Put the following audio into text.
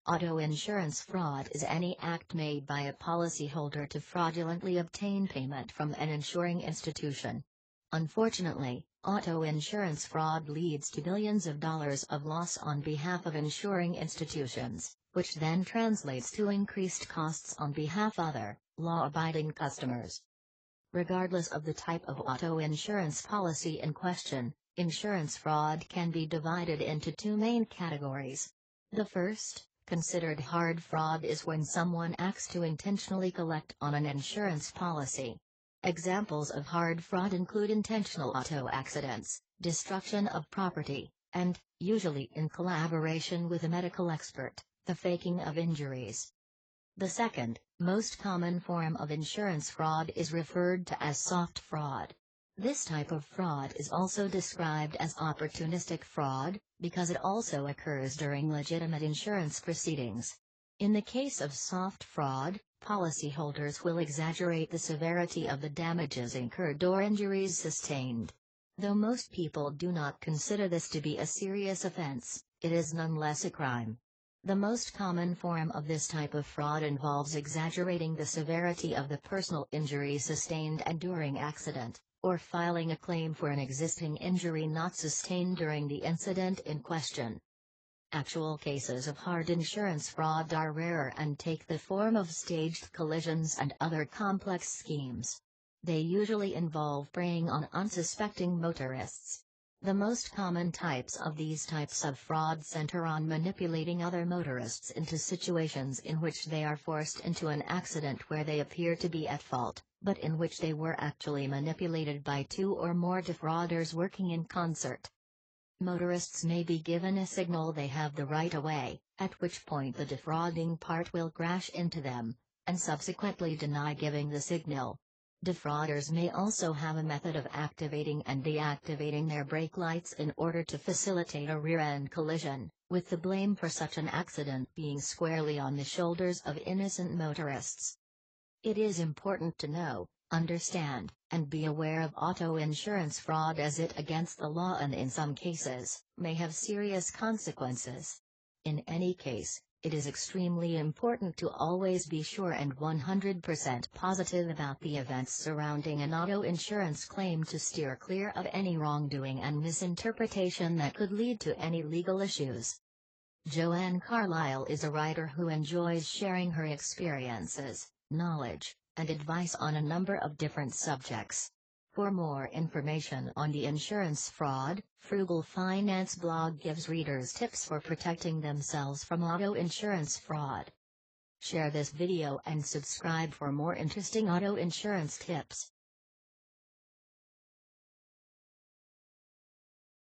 Auto insurance fraud is any act made by a policyholder to fraudulently obtain payment from an insuring institution. Unfortunately, auto insurance fraud leads to billions of dollars of loss on behalf of insuring institutions, which then translates to increased costs on behalf of other, law-abiding customers. Regardless of the type of auto insurance policy in question, insurance fraud can be divided into two main categories. The first, considered hard fraud, is when someone acts to intentionally collect on an insurance policy. Examples of hard fraud include intentional auto accidents, destruction of property, and, usually in collaboration with a medical expert, the faking of injuries. The second, most common form of insurance fraud is referred to as soft fraud. This type of fraud is also described as opportunistic fraud, because it also occurs during legitimate insurance proceedings. In the case of soft fraud, policyholders will exaggerate the severity of the damages incurred or injuries sustained. Though most people do not consider this to be a serious offense, it is nonetheless a crime. The most common form of this type of fraud involves exaggerating the severity of the personal injury sustained and during accident, or filing a claim for an existing injury not sustained during the incident in question. Actual cases of hard insurance fraud are rarer and take the form of staged collisions and other complex schemes. They usually involve preying on unsuspecting motorists. The most common types of fraud center on manipulating other motorists into situations in which they are forced into an accident where they appear to be at fault, but in which they were actually manipulated by two or more defrauders working in concert. Motorists may be given a signal they have the right-of-way, at which point the defrauding part will crash into them, and subsequently deny giving the signal. Defrauders may also have a method of activating and deactivating their brake lights in order to facilitate a rear-end collision, with the blame for such an accident being squarely on the shoulders of innocent motorists. It is important to know, understand, and be aware of auto insurance fraud, as it against the law and in some cases, may have serious consequences. In any case, it is extremely important to always be sure and 100% positive about the events surrounding an auto insurance claim to steer clear of any wrongdoing and misinterpretation that could lead to any legal issues. Joanne Carlisle is a writer who enjoys sharing her experiences, knowledge, and advice on a number of different subjects. For more information on the insurance fraud, Frugal Finance blog gives readers tips for protecting themselves from auto insurance fraud. Share this video and subscribe for more interesting auto insurance tips.